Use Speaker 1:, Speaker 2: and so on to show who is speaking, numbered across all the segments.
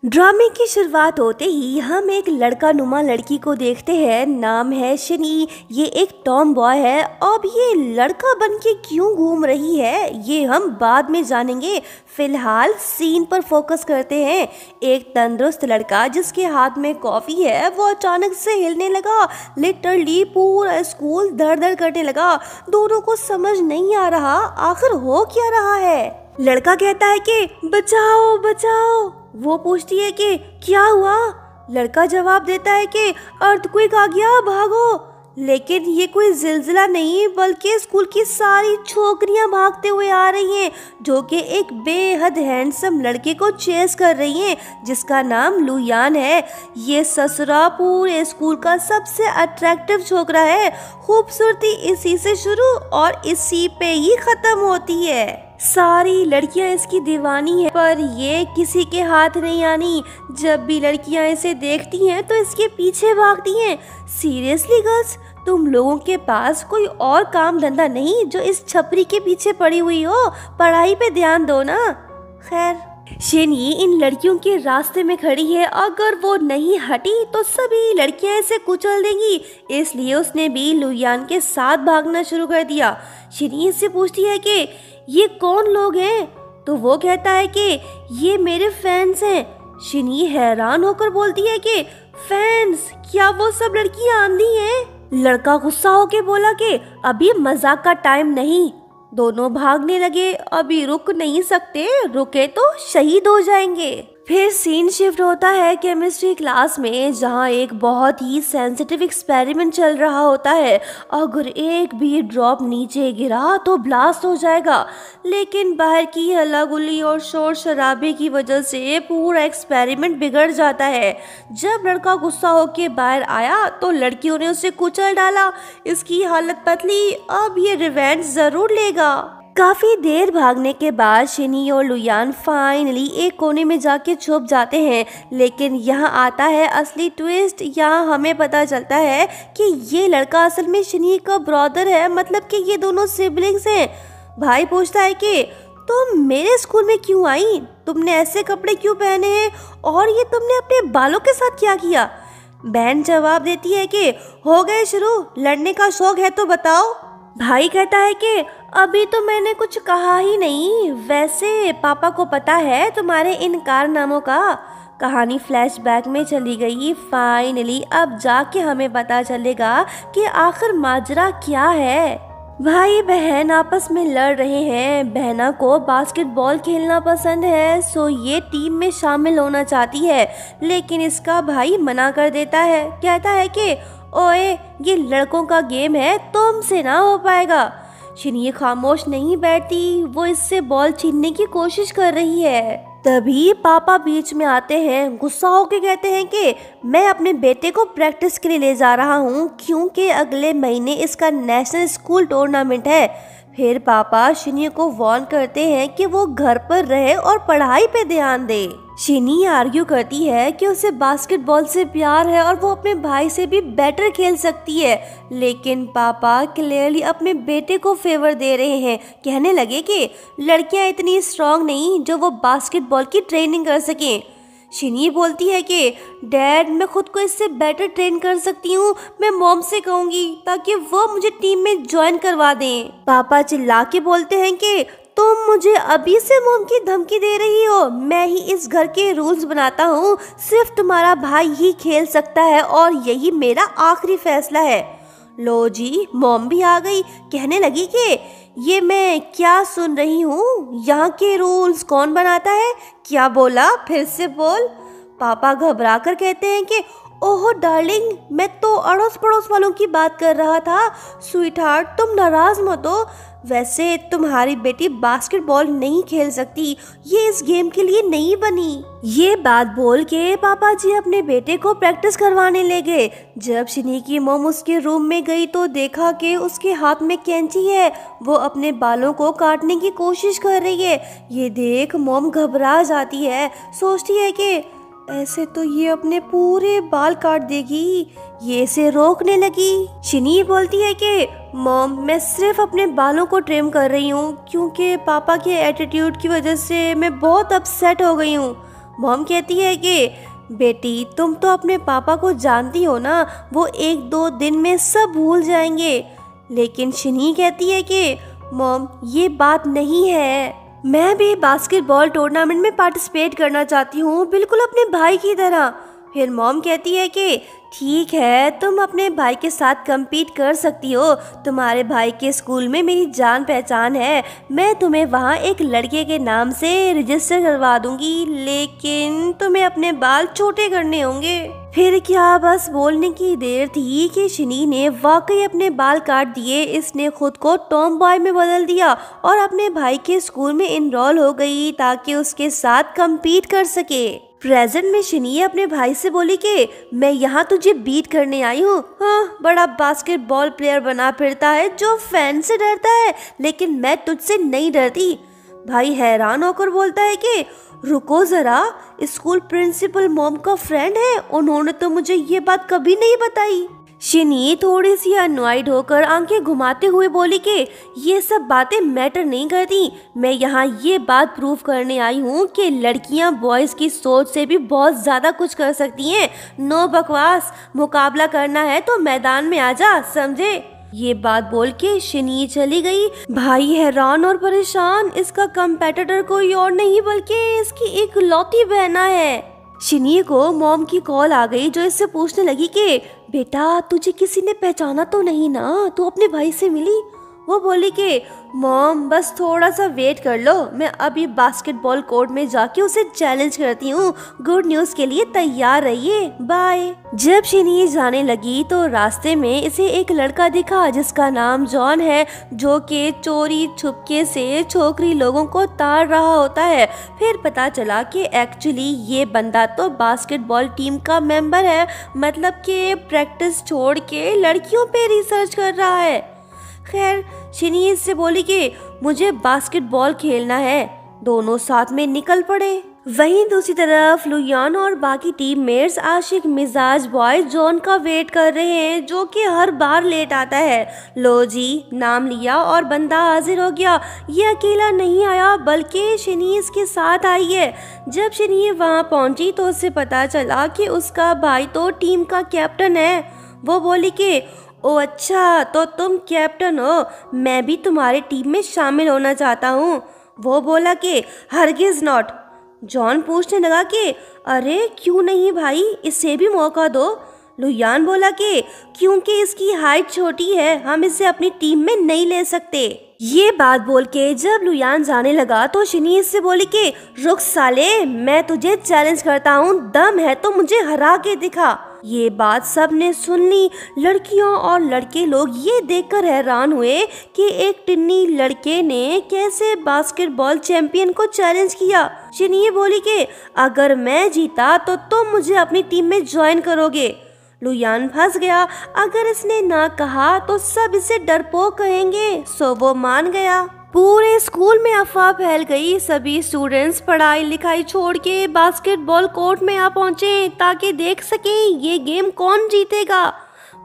Speaker 1: ड्रामे की शुरुआत होते ही हम एक लड़का नुमा लड़की को देखते हैं। नाम है शनी। ये एक टॉम बॉय है। अब ये लड़का बन के क्यों घूम रही है ये हम बाद में जानेंगे। फिलहाल सीन पर फोकस करते हैं। एक तंदुरुस्त लड़का जिसके हाथ में कॉफी है वो अचानक से हिलने लगा। लिटरली पूरा स्कूल दर दर करने लगा। दोनों को समझ नहीं आ रहा आखिर हो क्या रहा है। लड़का कहता है कि बचाओ बचाओ। वो पूछती है कि क्या हुआ। लड़का जवाब देता है कि अर्थक्वेक आ गया भागो। लेकिन ये कोई जिलजिला नहीं बल्कि स्कूल की सारी छोकरियां भागते हुए आ रही हैं जो कि एक बेहद हैंडसम लड़के को चेस कर रही हैं जिसका नाम लुयान है। ये ससुरा पूरे स्कूल का सबसे अट्रैक्टिव छोकरा है। खूबसूरती इसी से शुरू और इसी पे ही खत्म होती है। सारी लड़कियां इसकी दीवानी है पर ये किसी के हाथ नहीं आनी। जब भी लड़कियां इसे देखती हैं तो इसके पीछे भागती हैं। सीरियसली गर्ल्स, तुम लोगों के पास कोई और काम धंधा नहीं जो इस छपरी के पीछे पड़ी हुई हो? पढ़ाई पे ध्यान दो ना। खैर, शनी इन लड़कियों के रास्ते में खड़ी है। अगर वो नहीं हटी तो सभी लड़कियां इसे कुचल देंगी। इसलिए उसने भी लुयान के साथ भागना शुरू कर दिया। शनी इससे पूछती है कि ये कौन लोग हैं? तो वो कहता है कि ये मेरे फैंस हैं। शनी हैरान होकर बोलती है कि फैंस? क्या वो सब लड़कियां आंधी हैं? लड़का गुस्सा होके बोला कि अभी मजाक का टाइम नहीं। दोनों भागने लगे। अभी रुक नहीं सकते, रुके तो शहीद हो जाएंगे। फिर सीन शिफ्ट होता है केमिस्ट्री क्लास में जहाँ एक बहुत ही सेंसिटिव एक्सपेरिमेंट चल रहा होता है। अगर एक भी ड्रॉप नीचे गिरा तो ब्लास्ट हो जाएगा। लेकिन बाहर की हल्ला गुल्ली और शोर शराबे की वजह से पूरा एक्सपेरिमेंट बिगड़ जाता है। जब लड़का गुस्सा होकर बाहर आया तो लड़कियों ने उसे कुचल डाला। इसकी हालत पतली। अब ये रिवेंज जरूर लेगा। काफी देर भागने के बाद शनी और लुयान फाइनली एक कोने में जाके छुप जाते हैं। लेकिन यहाँ आता है असली ट्विस्ट। यहाँ हमें पता चलता है कि ये लड़का असल में शनी का ब्रदर है, मतलब कि ये दोनों सिबलिंग्स हैं। भाई पूछता है कि तुम मेरे स्कूल में क्यों आई? तुमने ऐसे कपड़े क्यों पहने हैं? और ये तुमने अपने बालों के साथ क्या किया? बहन जवाब देती है कि हो गए शुरू, लड़ने का शौक है तो बताओ। भाई कहता है कि अभी तो मैंने कुछ कहा ही नहीं। वैसे पापा को पता है तुम्हारे इन कारनामों का। कहानी फ्लैशबैक में चली गई। फाइनली अब जाके हमें पता चलेगा कि आखिर माजरा क्या है। भाई बहन आपस में लड़ रहे हैं। बहना को बास्केटबॉल खेलना पसंद है सो ये टीम में शामिल होना चाहती है। लेकिन इसका भाई मना कर देता है। कहता है कि ओए ये लड़कों का गेम है, तुमसे ना हो पाएगा। शनी खामोश नहीं बैठती। वो इससे बॉल छीनने की कोशिश कर रही है। तभी पापा बीच में आते हैं। गुस्सा होकर कहते हैं कि मैं अपने बेटे को प्रैक्टिस के लिए ले जा रहा हूँ क्योंकि अगले महीने इसका नेशनल स्कूल टूर्नामेंट है। फिर पापा शनी को वार्न करते हैं कि वो घर पर रहे और पढ़ाई पे ध्यान दे। शनी आर्ग्यू करती है कि उसे बास्केटबॉल से प्यार है और वो अपने भाई से भी बेटर खेल सकती है। लेकिन पापा क्लियरली अपने बेटे को फेवर दे रहे हैं। कहने लगे कि लड़कियां इतनी स्ट्रांग नहीं जो वो बास्केटबॉल की ट्रेनिंग कर सकें। शनी बोलती है कि डैड मैं खुद को इससे बेटर ट्रेन कर सकती हूँ। मैं मॉम से कहूँगी ताकि वो मुझे टीम में ज्वाइन करवा दें। पापा चिल्ला के बोलते हैं कि तुम मुझे अभी से मॉम की धमकी दे रही हो? मैं ही इस घर के रूल्स बनाता हूँ। सिर्फ तुम्हारा भाई ही खेल सकता है और यही मेरा आखिरी फैसला है। लो जी, मॉम भी आ गई। कहने लगी कि ये मैं क्या सुन रही हूँ? यहाँ के रूल्स कौन बनाता है? क्या बोला? फिर से बोल। पापा घबरा कर कहते हैं कि ओहो डार्लिंग, मैं तो अड़ोस पड़ोस वालों की बात कर रहा था। स्वीट हार्ट तुम नाराज मत हो। वैसे तुम्हारी बेटी बास्केटबॉल नहीं खेल सकती, ये इस गेम के लिए नहीं बनी। ये बात बोल के पापा जी अपने बेटे को प्रैक्टिस करवाने ले गए। जब शनी की मॉम उसके रूम में गई तो देखा कि उसके हाथ में कैंची है। वो अपने बालों को काटने की कोशिश कर रही है। ये देख मॉम घबरा जाती है। सोचती है कि ऐसे तो ये अपने पूरे बाल काट देगी। ये इसे रोकने लगी। शनी बोलती है कि मॉम मैं सिर्फ अपने बालों को ट्रिम कर रही हूँ क्योंकि पापा के एटीट्यूड की वजह से मैं बहुत अपसेट हो गई हूँ। मॉम कहती है कि बेटी तुम तो अपने पापा को जानती हो ना, वो 1-2 दिन में सब भूल जाएंगे। लेकिन शिनी कहती है कि मॉम ये बात नहीं है, मैं भी बास्केटबॉल टूर्नामेंट में पार्टिसिपेट करना चाहती हूँ, बिल्कुल अपने भाई की तरह। फिर मॉम कहती है कि ठीक है, तुम अपने भाई के साथ compete कर सकती हो, तुम्हारे भाई के स्कूल में मेरी जान पहचान है, मैं तुम्हें वहाँ एक लड़के के नाम से रजिस्टर करवा दूंगी, लेकिन तुम्हें अपने बाल छोटे करने होंगे। फिर क्या बस बोलने की देर थी कि शिनी ने वाकई अपने बाल काट दिए। इसने खुद को टॉम बॉय में बदल दिया और अपने भाई के स्कूल में इनरोल हो गई ताकि उसके साथ compete कर सके। प्रेजेंट में शिनी अपने भाई से बोली कि मैं यहाँ तुझे बीट करने आई हूँ। हाँ, बड़ा बास्केटबॉल प्लेयर बना फिरता है जो फैन से डरता है, लेकिन मैं तुझसे नहीं डरती। भाई हैरान होकर बोलता है कि रुको जरा, स्कूल प्रिंसिपल मॉम का फ्रेंड है, उन्होंने तो मुझे ये बात कभी नहीं बताई। शिनी थोड़ी सी अनॉयड होकर आंखें घुमाते हुए बोली कि ये सब बातें मैटर नहीं करती, मैं यहाँ ये बात प्रूव करने आई हूँ कि लड़कियाँ बॉयज़ की सोच से भी बहुत ज़्यादा कुछ कर सकती हैं। नो बकवास, मुकाबला करना है तो मैदान में आ जा, समझे। ये बात बोल के शिनी चली गई। भाई हैरान और परेशान, इसका कंपेटिटर कोई और नहीं बल्कि इसकी एक लौती बहना है। शिनी को मॉम की कॉल आ गई जो इससे पूछने लगी कि बेटा तुझे किसी ने पहचाना तो नहीं ना, तू अपने भाई से मिली। वो बोली कि मॉम बस थोड़ा सा वेट कर लो, मैं अभी बास्केटबॉल कोर्ट में जाके उसे चैलेंज करती हूँ, गुड न्यूज़ के लिए तैयार रहिए, बाय। जब शिनी जाने लगी तो रास्ते में इसे एक लड़का दिखा जिसका नाम जॉन है, जो कि चोरी छुपके से छोकरी लोगों को ताड़ रहा होता है। फिर पता चला कि एक्चुअली ये बंदा तो बास्केटबॉल टीम का मेंबर है, मतलब कि प्रैक्टिस छोड़ के लड़कियों पे रिसर्च कर रहा है। खैर शिनी इससे बोली कि मुझे बास्केटबॉल खेलना है, दोनों साथ में निकल पड़े। वहीं दूसरी तरफ लुयान और बाकी टीममेट्स आशिक मिजाज बॉय जॉन का वेट कर रहे हैं, जो कि हर बार लेट आता है। लो जी, नाम लिया और बंदा हाजिर हो गया। ये अकेला नहीं आया बल्कि शिनी इसके साथ आई है। जब शिनी वहां पहुंची तो उससे पता चला कि उसका भाई तो टीम का कैप्टन है। वो बोली कि ओ अच्छा, तो तुम कैप्टन हो, मैं भी तुम्हारी टीम में शामिल होना चाहता हूँ। वो बोला कि हरगिज नॉट। जॉन पूछने लगा कि अरे क्यों नहीं भाई, इसे भी मौका दो। लुयान बोला कि क्योंकि इसकी हाइट छोटी है, हम इसे अपनी टीम में नहीं ले सकते। ये बात बोल के जब लुयान जाने लगा तो शिनी इससे बोली कि रुक साले, मैं तुझे चैलेंज करता हूँ, दम है तो मुझे हरा के दिखा। ये बात सब ने सुन ली। लड़कियों और लड़के लोग ये देखकर हैरान हुए कि एक टिन्नी लड़के ने कैसे बास्केटबॉल चैंपियन को चैलेंज किया। शिनी बोली कि अगर मैं जीता तो तुम मुझे अपनी टीम में ज्वाइन करोगे। लुयान फंस गया, अगर इसने ना कहा तो सब इसे डरपोक कहेंगे, सो वो मान गया। पूरे स्कूल में अफवाह फैल गई। सभी स्टूडेंट्स पढ़ाई लिखाई छोड़ के बास्केटबॉल कोर्ट में आ पहुंचे ताकि देख सकें ये गेम कौन जीतेगा।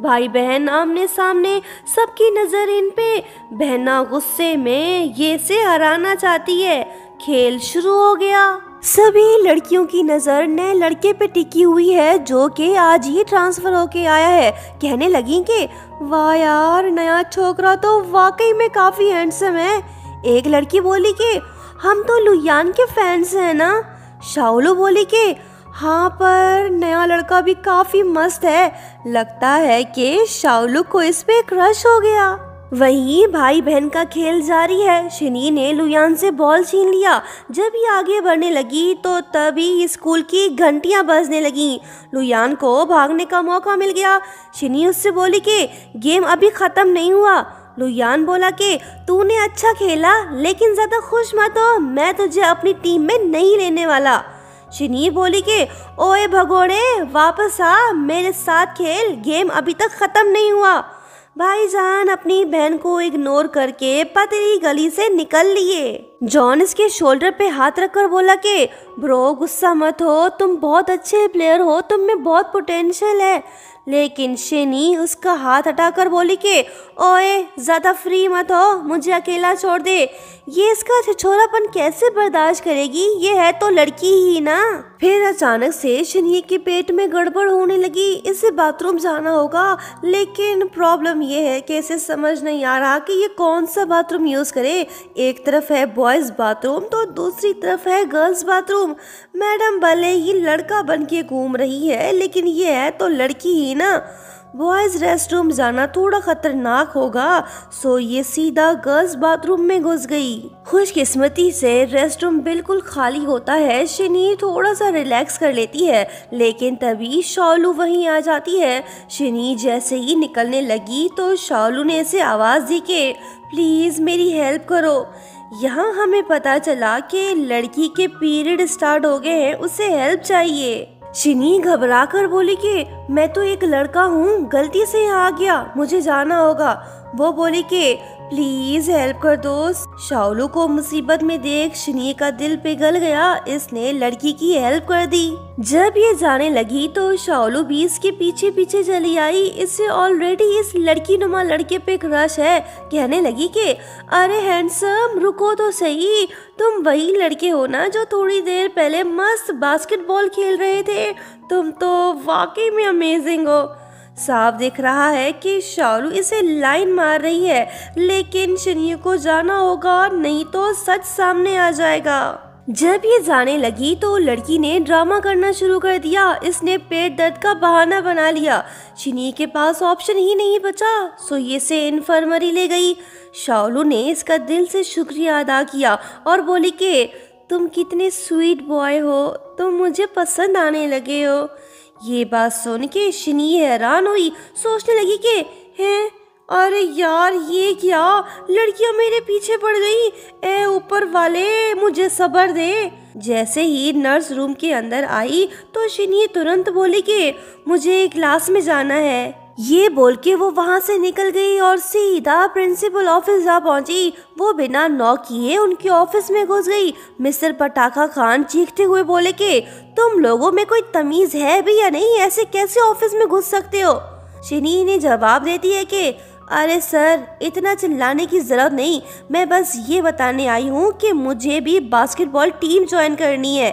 Speaker 1: भाई बहन आमने सामने, सबकी नजर इन पे। बहना गुस्से में ये से हराना चाहती है। खेल शुरू हो गया। सभी लड़कियों की नज़र नए लड़के पे टिकी हुई है जो कि आज ही ट्रांसफ़र होके आया है। कहने लगी कि वाह यार, नया छोकरा तो वाकई में काफ़ी हैंडसम है। एक लड़की बोली कि हम तो लुयान के फैंस हैं ना। शाओलू बोली कि हाँ, पर नया लड़का भी काफ़ी मस्त है, लगता है कि शाओलू को इस पे क्रश हो गया। वहीं भाई बहन का खेल जारी है। शिनी ने लुयान से बॉल छीन लिया। जब ये आगे बढ़ने लगी तो तभी स्कूल की घंटियां बजने लगीं। लुयान को भागने का मौका मिल गया। शिनी उससे बोली कि गेम अभी ख़त्म नहीं हुआ। लुयान बोला कि तूने अच्छा खेला, लेकिन ज़्यादा खुश मत हो, मैं तुझे अपनी टीम में नहीं लेने वाला। शिनी बोली कि ओए भगोड़े, वापस आ, मेरे साथ खेल, गेम अभी तक ख़त्म नहीं हुआ। भाईजान अपनी बहन को इग्नोर करके पतली गली से निकल लिए। जॉन इसके शोल्डर पे हाथ रखकर बोला कि ब्रो गुस्सा मत हो, तुम बहुत अच्छे प्लेयर हो, तुम में बहुत पोटेंशियल है। लेकिन शिनी उसका हाथ हटाकर बोली कि ओए ज़्यादा फ्री मत हो, मुझे अकेला छोड़ दे। ये इसका छिछोरापन कैसे बर्दाश्त करेगी, ये है तो लड़की ही ना। फिर अचानक से शिनी के पेट में गड़बड़ होने लगी, इसे बाथरूम जाना होगा। लेकिन प्रॉब्लम ये है कि इसे समझ नहीं आ रहा कि ये कौन सा बाथरूम यूज़ करे। एक तरफ है बॉयज़ बाथरूम तो दूसरी तरफ है गर्ल्स बाथरूम। मैडम भले ही लड़का बन के घूम रही है, लेकिन ये है तो लड़की ही ना। बॉयज़ रेस्टरूम जाना थोड़ा खतरनाक होगा, सो ये सीधा गर्ल्स बाथरूम में घुस गई। खुशकिस्मती से रेस्टरूम बिल्कुल खाली होता है। शिनी थोड़ा सा रिलैक्स कर लेती है, लेकिन तभी शालू वहीं आ जाती है। शिनी जैसे ही निकलने लगी तो शालू ने इसे आवाज़ दी कि प्लीज़ मेरी हेल्प करो। यहाँ हमें पता चला कि लड़की के पीरियड स्टार्ट हो गए हैं, उसे हेल्प चाहिए। शिनी घबरा कर बोली कि मैं तो एक लड़का हूँ, गलती से यहाँ आ गया, मुझे जाना होगा। वो बोली कि प्लीज हेल्प कर दो। शाओलू को मुसीबत में देख शिनी का दिल पिघल गया, इसने लड़की की हेल्प कर दी। जब ये जाने लगी तो शाओलू भी इसके पीछे पीछे चली आई। इसे ऑलरेडी इस लड़की नुमा लड़के पे क्रश है। कहने लगी कि अरे हैंडसम रुको तो सही, तुम वही लड़के हो ना जो थोड़ी देर पहले मस्त बास्केटबॉल खेल रहे थे, तुम तो वाकई में अमेजिंग हो। साफ दिख रहा है कि शाओलू इसे लाइन मार रही है, लेकिन शिनी को जाना होगा, नहीं तो सच सामने आ जाएगा। जब ये जाने लगी तो लड़की ने ड्रामा करना शुरू कर दिया। इसने पेट दर्द का बहाना बना लिया। शिनी के पास ऑप्शन ही नहीं बचा, सो ये से इन्फर्मरी ले गई। शाओलू ने इसका दिल से शुक्रिया अदा किया और बोली कि तुम कितने स्वीट बॉय हो, तुम मुझे पसंद आने लगे हो। ये बात सुन के शिनी हैरान हुई, सोचने लगी कि हैं अरे यार ये क्या, लड़कियां मेरे पीछे पड़ गई। ए ऊपर वाले मुझे सब्र दे। जैसे ही नर्स रूम के अंदर आई तो शिनी तुरंत बोली कि मुझे क्लास में जाना है। ये बोल के वो वहाँ से निकल गई और सीधा प्रिंसिपल ऑफिस जा पहुंची। वो बिना नॉक किए उनके ऑफिस में घुस गई। मिस्टर पटाखा खान चीखते हुए बोले कि तुम लोगों में कोई तमीज है भी या नहीं, ऐसे कैसे ऑफिस में घुस सकते हो। शिनी ने जवाब देती है कि अरे सर इतना चिल्लाने की जरूरत नहीं, मैं बस ये बताने आई हूँ कि मुझे भी बास्केटबॉल टीम ज्वाइन करनी है।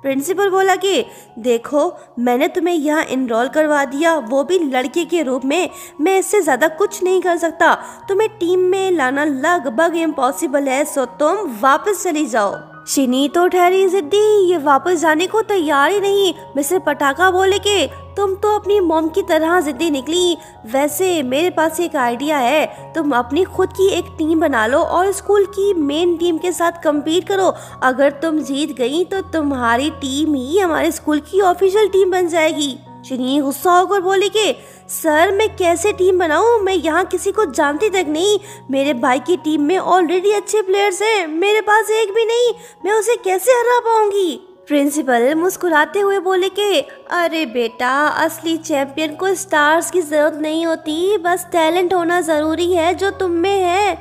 Speaker 1: प्रिंसिपल बोला कि देखो मैंने तुम्हें यहाँ इनरोल करवा दिया, वो भी लड़के के रूप में, मैं इससे ज़्यादा कुछ नहीं कर सकता। तुम्हें टीम में लाना लगभग इम्पॉसिबल है, सो तुम वापस चली जाओ। शिनी तो ठहरी जिद्दी, ये वापस जाने को तैयार ही नहीं। मिस्टर पटाखा बोले कि तुम तो अपनी मॉम की तरह जिद्दी निकली। वैसे मेरे पास एक आइडिया है, तुम अपनी खुद की एक टीम बना लो और स्कूल की मेन टीम के साथ compete करो। अगर तुम जीत गई तो तुम्हारी टीम ही हमारे स्कूल की ऑफिशियल टीम बन जाएगी। शिनी गुस्सा होकर बोली कि सर मैं कैसे टीम बनाऊं, मैं यहाँ किसी को जानती तक नहीं। मेरे भाई की टीम में ऑलरेडी अच्छे प्लेयर्स हैं, मेरे पास एक भी नहीं, मैं उसे कैसे हरा पाऊंगी। प्रिंसिपल मुस्कुराते हुए बोले कि अरे बेटा असली चैंपियन को स्टार्स की जरूरत नहीं होती, बस टैलेंट होना जरूरी है जो तुम में है।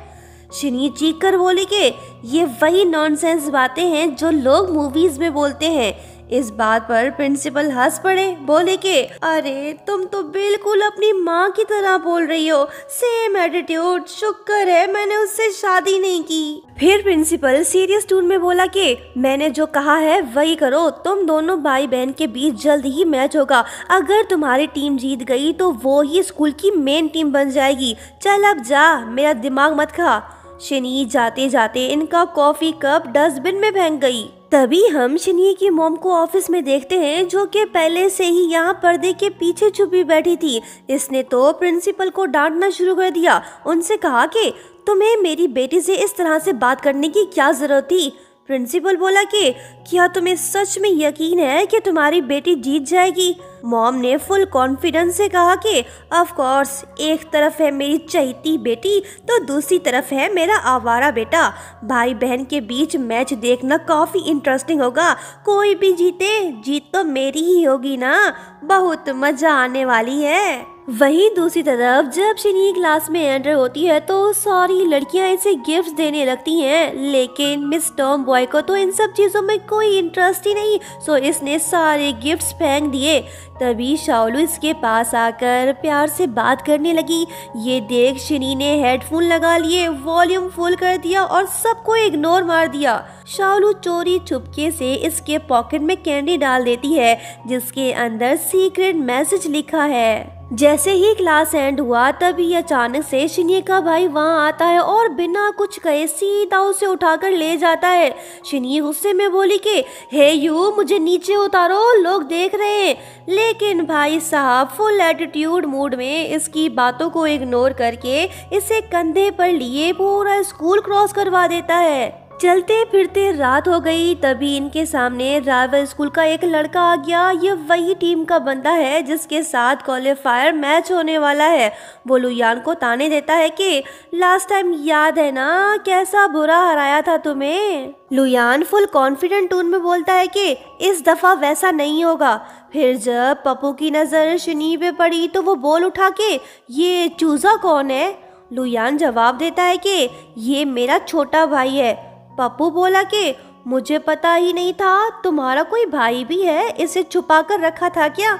Speaker 1: शिनी चीख कर बोली कि ये वही नॉनसेंस बातें हैं जो लोग मूवीज में बोलते हैं। इस बात पर प्रिंसिपल हंस पड़े, बोले कि अरे तुम तो बिल्कुल अपनी माँ की तरह बोल रही हो, सेम एटीट्यूड, शुक्र है मैंने उससे शादी नहीं की। फिर प्रिंसिपल सीरियस टोन में बोला कि मैंने जो कहा है वही करो, तुम दोनों भाई बहन के बीच जल्द ही मैच होगा। अगर तुम्हारी टीम जीत गई तो वो ही स्कूल की मेन टीम बन जाएगी। चल अब जा, मेरा दिमाग मत खा। शिनी जाते जाते इनका कॉफी कप डस्टबिन में फेंक गई। तभी हम शिनी की मॉम को ऑफिस में देखते हैं, जो कि पहले से ही यहाँ पर्दे के पीछे छुपी बैठी थी। इसने तो प्रिंसिपल को डांटना शुरू कर दिया, उनसे कहा कि तुम्हें मेरी बेटी से इस तरह से बात करने की क्या जरूरत थी। प्रिंसिपल बोला कि क्या तुम्हें सच में यकीन है कि तुम्हारी बेटी जीत जाएगी। मॉम ने फुल कॉन्फिडेंस से कहा कि ऑफ कोर्स, एक तरफ है मेरी चहेती बेटी तो दूसरी तरफ है मेरा आवारा बेटा। भाई बहन के बीच मैच देखना काफी इंटरेस्टिंग होगा। कोई भी जीते, जीत तो मेरी ही होगी ना, बहुत मजा आने वाली है। वहीं दूसरी तरफ जब शिनी क्लास में एंटर होती है तो सारी लड़कियां इसे गिफ्ट्स देने लगती हैं, लेकिन मिस टॉम बॉय को तो इन सब चीज़ों में कोई इंटरेस्ट ही नहीं, सो इसने सारे गिफ्ट्स फेंक दिए। तभी शाओलू इसके पास आकर प्यार से बात करने लगी। ये देख शिनी ने हेडफोन लगा लिए, वॉल्यूम फुल कर दिया और सबको इग्नोर मार दिया। शाओलू चोरी चुपके से इसके पॉकेट में कैंडी डाल देती है जिसके अंदर सीक्रेट मैसेज लिखा है। जैसे ही क्लास एंड हुआ तभी अचानक से शिनी का भाई वहां आता है और बिना कुछ कहे सीधा उसे उठाकर ले जाता है। शिनी गुस्से में बोली कि हे यू, मुझे नीचे उतारो, लोग देख रहे हैं। लेकिन भाई साहब फुल एटीट्यूड मूड में इसकी बातों को इग्नोर करके इसे कंधे पर लिए पूरा स्कूल क्रॉस करवा देता है। चलते फिरते रात हो गई, तभी इनके सामने राइवल स्कूल का एक लड़का आ गया। ये वही टीम का बंदा है जिसके साथ क्वालिफायर मैच होने वाला है। वो लुयान को ताने देता है कि लास्ट टाइम याद है ना कैसा बुरा हराया था तुम्हें। लुयान फुल कॉन्फिडेंट टोन में बोलता है कि इस दफा वैसा नहीं होगा। फिर जब पप्पू की नजर शिनी पे पड़ी तो वो बोल उठा के ये चूजा कौन है। लुयान जवाब देता है कि ये मेरा छोटा भाई है। पप्पू बोला कि मुझे पता ही नहीं था तुम्हारा कोई भाई भी है, इसे छुपा कर रखा था क्या।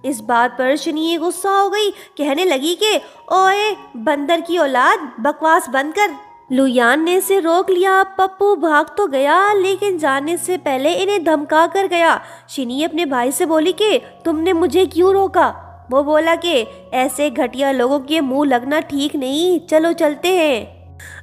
Speaker 1: इस बात पर शिनी गुस्सा हो गई, कहने लगी कि ओए बंदर की औलाद, बकवास बंद कर। लुयान ने इसे रोक लिया। पप्पू भाग तो गया लेकिन जाने से पहले इन्हें धमका कर गया। शिनी अपने भाई से बोली कि तुमने मुझे क्यों रोका। वो बोला कि ऐसे घटिया लोगों के मुंह लगना ठीक नहीं, चलो चलते हैं।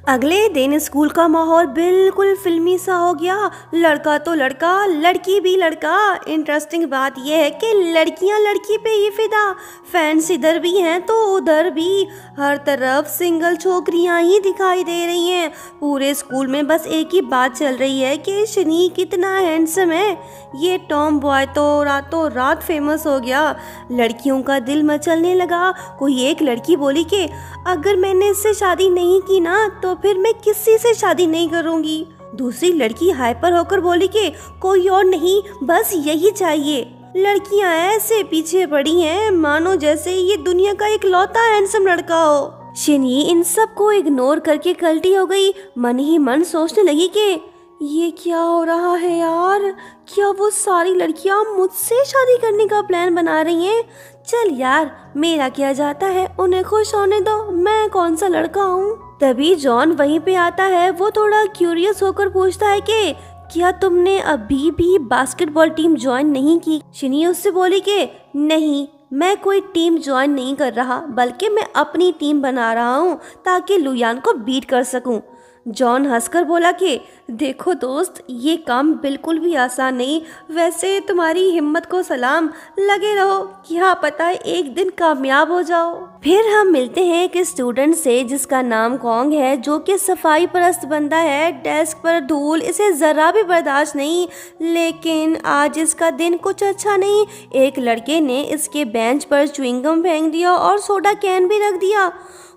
Speaker 1: अगले दिन स्कूल का माहौल बिल्कुल फिल्मी सा हो गया। लड़का तो लड़का, लड़की भी लड़का। इंटरेस्टिंग बात यह है कि लड़कियां लड़की पे ही फिदा। फैंस इधर भी हैं तो उधर भी, हर तरफ सिंगल छोकरियां ही दिखाई दे रही हैं। पूरे स्कूल में बस एक ही बात चल रही है कि शिनी कितना हैंडसम है। ये टॉम बॉय तो रातों रात फेमस हो गया। लड़कियों का दिल मचलने लगा। कोई एक लड़की बोली कि अगर मैंने इससे शादी नहीं की ना तो फिर मैं किसी से शादी नहीं करूंगी। दूसरी लड़की हाइपर होकर बोली कि कोई और नहीं, बस यही चाहिए। लड़कियां ऐसे पीछे पड़ी हैं मानो जैसे ये दुनिया का एक लौता हैंडसम लड़का हो। शिनी इन सब को इग्नोर करके कल्टी हो गई। मन ही मन सोचने लगी कि ये क्या हो रहा है यार, क्या वो सारी लड़कियां मुझसे शादी करने का प्लान बना रही हैं। चल यार, मेरा क्या जाता है, उन्हें खुश होने दो, मैं कौन सा लड़का हूँ। तभी जॉन वहीं पे आता है। वो थोड़ा क्यूरियस होकर पूछता है कि क्या तुमने अभी भी बास्केटबॉल टीम ज्वाइन नहीं की। शिनी उससे बोली कि नहीं, मैं कोई टीम ज्वाइन नहीं कर रहा, बल्कि मैं अपनी टीम बना रहा हूँ ताकि लुयान को बीट कर सकूं। जॉन हंसकर बोला कि देखो दोस्त, ये काम बिल्कुल भी आसान नहीं। वैसे तुम्हारी हिम्मत को सलाम, लगे रहो, क्या पता एक दिन कामयाब हो जाओ। फिर हम मिलते हैं एक स्टूडेंट से जिसका नाम कॉन्ग है, जो कि सफाई परस्त बंदा है। डेस्क पर धूल इसे जरा भी बर्दाश्त नहीं। लेकिन आज इसका दिन कुछ अच्छा नहीं। एक लड़के ने इसके बेंच पर च्युइंगम फेंक दिया और सोडा कैन भी रख दिया।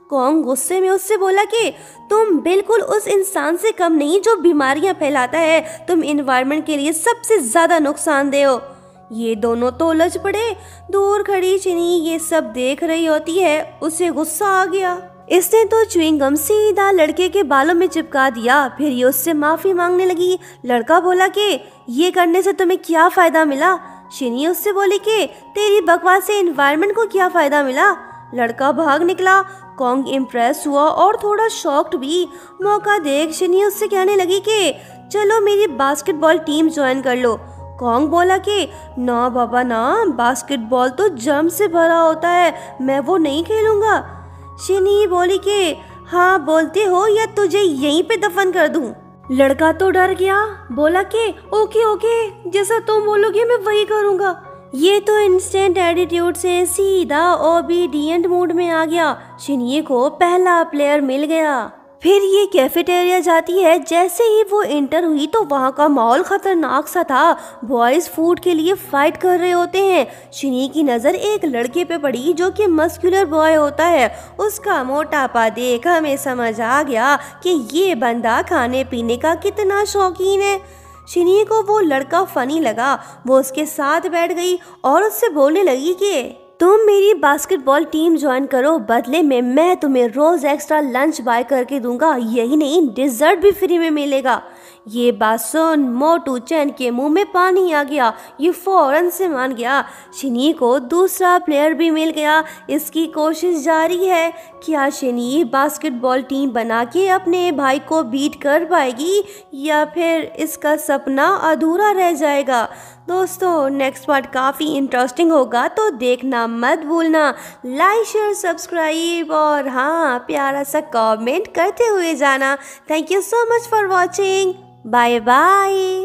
Speaker 1: कॉन्ग गुस्से में उससे बोला कि तुम बिल्कुल उस इंसान से कम नहीं जो बीमारियां फैलाता है। तुम एनवायरनमेंट के लिए सबसे ज्यादा नुकसानदेह हो। ये दोनों तो उलझ पड़े। दूर खड़ी शिनी ये सब देख रही होती है। उसे गुस्सा आ गया। इसने तो च्युइंगम सीधा लड़के के बालों में चिपका दिया। फिर ये उससे माफी मांगने लगी। लड़का बोला कि ये करने से तुम्हें क्या फायदा मिला। शिनी उससे बोली कि तेरी बकवास से एनवायरनमेंट को क्या फायदा मिला। लड़का भाग निकला। कॉन्ग इम्प्रेस हुआ और थोड़ा शॉक्ड भी। मौका देख शिनी उससे कहने लगी कि चलो मेरी बास्केटबॉल टीम ज्वाइन कर लो। कॉन्ग बोला कि ना बाबा ना, बास्केटबॉल तो जर्म से भरा होता है, मैं वो नहीं खेलूंगा। शिनी बोली कि हाँ बोलते हो या तुझे यहीं पे दफन कर दूं। लड़का तो डर गया। बोला कि ओके ओके, जैसा तुम बोलोगे मैं वही करूंगा। ये तो इंस्टेंट एटीट्यूड से सीधा ओबीडिएंट मूड में आ गया। शिनी को पहला प्लेयर मिल गया। फिर ये कैफेटेरिया जाती है। जैसे ही वो एंटर हुई तो वहाँ का माहौल खतरनाक सा था। बॉयज फूड के लिए फाइट कर रहे होते हैं। शिनी की नज़र एक लड़के पे पड़ी जो कि मस्कुलर बॉय होता है। उसका मोटापा देख हमें समझ आ गया कि ये बंदा खाने पीने का कितना शौकीन है। शिनी को वो लड़का फनी लगा। वो उसके साथ बैठ गई और उससे बोलने लगी कि तुम मेरी बास्केटबॉल टीम ज्वाइन करो, बदले में मैं तुम्हें रोज एक्स्ट्रा लंच बाय करके दूंगा, यही नहीं डिजर्ट भी फ्री में मिलेगा। ये बात सुन मोटू चैन के मुंह में पानी आ गया। ये फौरन से मान गया। शिनी को दूसरा प्लेयर भी मिल गया। इसकी कोशिश जारी है। क्या शिनी बास्केटबॉल टीम बना के अपने भाई को बीट कर पाएगी या फिर इसका सपना अधूरा रह जाएगा? दोस्तों नेक्स्ट पार्ट काफ़ी इंटरेस्टिंग होगा, तो देखना मत भूलना। लाइक शेयर सब्सक्राइब और हाँ प्यारा सा कमेंट करते हुए जाना। Thank you so much for watching. Bye bye.